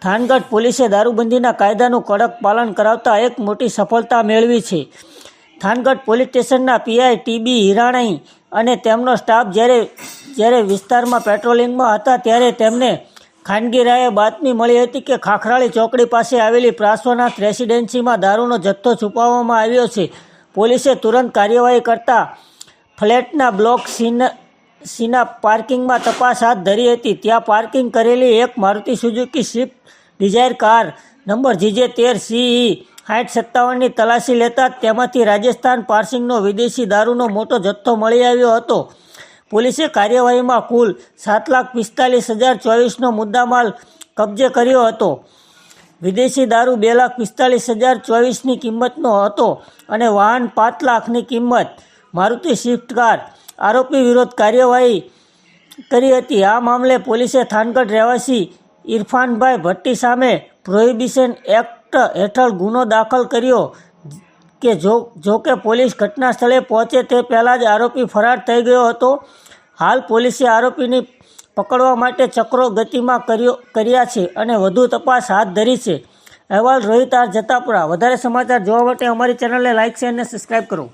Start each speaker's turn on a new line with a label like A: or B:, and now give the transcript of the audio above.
A: થાનગઢ પોલીસે દારૂબંધીના કાયદાનું કડક પાલન કરાવતા એક મોટી સફળતા મેળવી છે. થાનગઢ પોલીસ સ્ટેશનના પીઆઈ ટીબી હિરાણી અને તેમનો સ્ટાફ જ્યારે વિસ્તારમાં પેટ્રોલિંગમાં હતા ત્યારે તેમને ખાનગી રાહે બાતમી મળી હતી કે ખાખરાળી ચોકડી પાસે આવેલી પ્રાસોનાથ રેસિડેન્સીમાં દારૂનો જથ્થો છુપાવવામાં આવ્યો છે. પોલીસે તુરંત કાર્યવાહી કરતા ફ્લેટના બ્લોક સીના પાર્કિંગમાં તપાસ હાથ ધરી હતી. ત્યાં પાર્કિંગ કરેલી એક Maruti Suzuki Swift Dzire car number GJ13CE6057ની તલાશી લેતા તેમાંથી રાજસ્થાન પાર્સિંગનો વિદેશી દારૂનો મોટો જથ્થો મળી આવ્યો હતો. પોલીસે કાર્યવાહીમાં કુલ 7,45,024નો મુદ્દામાલ કબજે કર્યો હતો. વિદેશી દારૂ 2,45,024ની કિંમતનો હતો અને વાહન 5 લાખની કિંમત મારુતિ સ્વિફ્ટ કાર. આરોપી વિરુદ્ધ કાર્યવાહી કરી હતી. આ મામલે પોલીસે થાનગઢ રહેવાસી ઇરફાનભાઈ ભટ્ટી સામે પ્રોહિબિશન એક્ટ હેઠળ ગુનો દાખલ કર્યો કે જો કે પોલીસ ઘટના સ્થળે પહોંચે તે પહેલાં જ આરોપી ફરાર થઈ ગયો હતો. હાલ પોલીસે આરોપીને પકડવા માટે ચક્રો ગતિમાં કર્યા છે અને વધુ તપાસ હાથ ધરી છે. અહેવાલ રોહિત આર જતાપુરા. વધારે સમાચાર જોવા માટે અમારી ચેનલને લાઇક, શેર અને સબસ્ક્રાઈબ કરો.